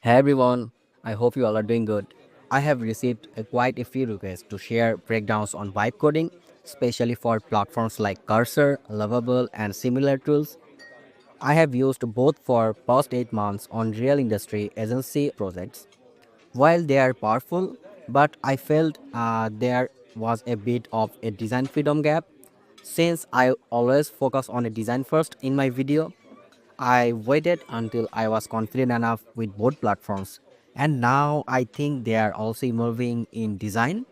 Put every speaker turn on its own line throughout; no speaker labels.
Hey everyone, I hope you all are doing good. I have received quite a few requests to share breakdowns on vibe coding, especially for platforms like Cursor, Lovable, and similar tools. I have used both for past 8 months on real industry agency projects. While they are powerful, but I felt there was a bit of a design freedom gap. Since I always focus on a design first in my video, I waited until I was confident enough with both platforms, and now I think they are also evolving in design.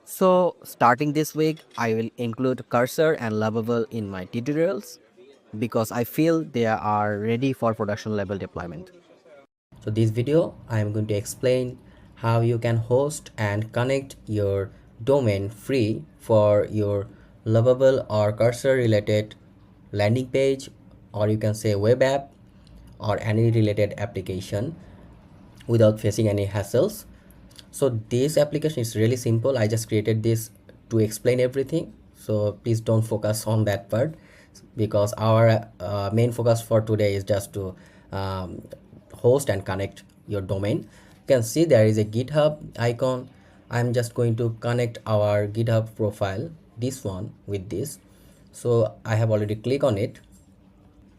So, starting this week, I will include Cursor and Lovable in my tutorials because I feel they are ready for production level deployment.
So this video I am going to explain how you can host and connect your domain free for your Lovable or Cursor related landing page, or you can say web app or any related application without facing any hassles. So this application is really simple. I just created this to explain everything, so please don't focus on that part because our main focus for today is just to um, host and connect your domain. You can see there is a GitHub icon. I'm just going to connect our GitHub profile, this one, with this. So I have already clicked on it.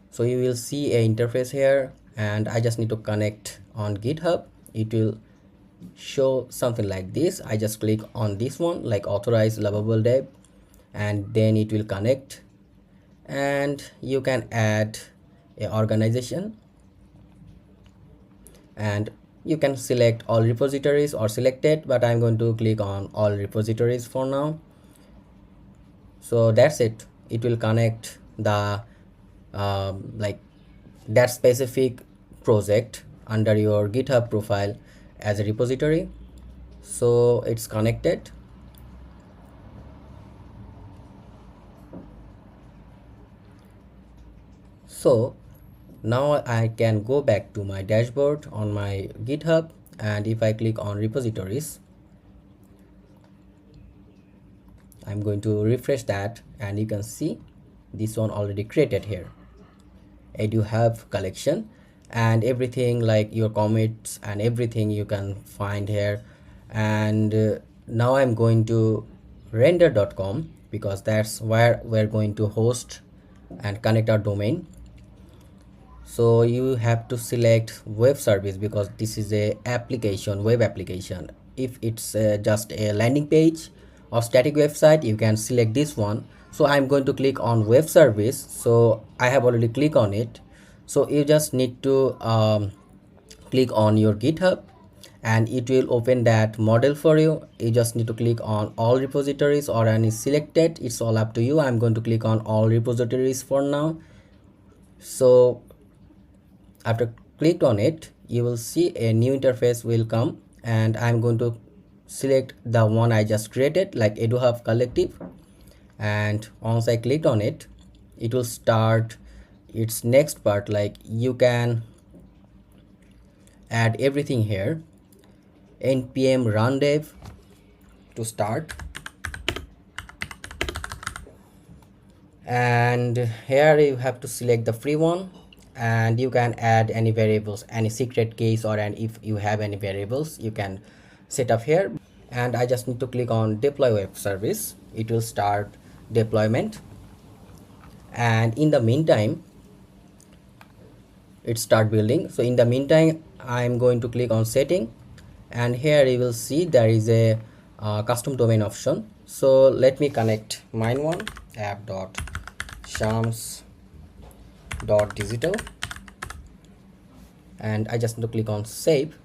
So you will see a interface here, and I just need to connect on GitHub. It will show something like this. I just click on this one, like authorize Lovable dev, and then it will connect, and you can add a organization, and you can select all repositories or select it, but I'm going to click on all repositories for now. So that's it. It will connect the like that specific project under your GitHub profile as a repository. So it's connected. So now I can go back to my dashboard on my GitHub, and if I click on repositories, I'm going to refresh that, and you can see this one already created here. And you have collection and everything, like your commits and everything you can find here. And now I'm going to render.com because that's where we're going to host and connect our domain. So you have to select web service because this is a application, web application. If it's just a landing page or static website, you can select this one. So I'm going to click on web service. So I have already clicked on it. So you just need to click on your GitHub, and it will open that model for you. You just need to click on all repositories or any selected. It's all up to you. I'm going to click on all repositories for now. So after clicked on it, you will see a new interface will come, and I'm going to select the one I just created, like EduHub Collective. And once I clicked on it, it will start its next part. Like you can add everything here. npm run dev to start, and here you have to select the free one, and you can add any variables, any secret case, or if you have any variables you can set up here. And I just need to click on deploy web service. It will start deployment, and in the meantime it start building. So in the meantime I'm going to click on setting, and here you will see there is a custom domain option. So let me connect mine one, app.shams.digital, and I just need to click on save.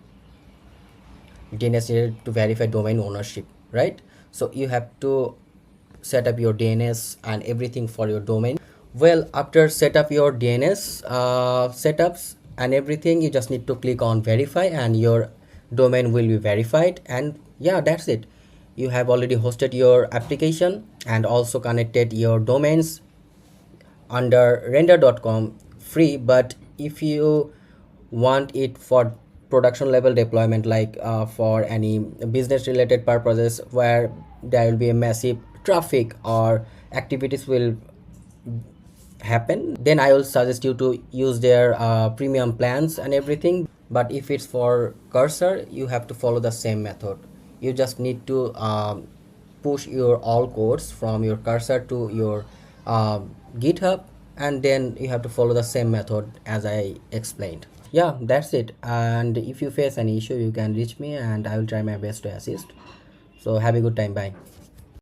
DNS needed to verify domain ownership, right? So you have to set up your DNS and everything for your domain. Well, after set up your DNS setups and everything, you just need to click on verify, and your domain will be verified. And yeah, that's it. You have already hosted your application and also connected your domains under render.com free. But if you want it for production level deployment, like for any business related purposes where there will be a massive traffic or activities will happen, then I will suggest you to use their premium plans and everything. but if it's for cursor, you have to follow the same method. You just need to push your all codes from your cursor to your GitHub, and then you have to follow the same method as I explained. Yeah, that's it. And if you face any issue, you can reach me and I will try my best to assist. So have a good time. Bye.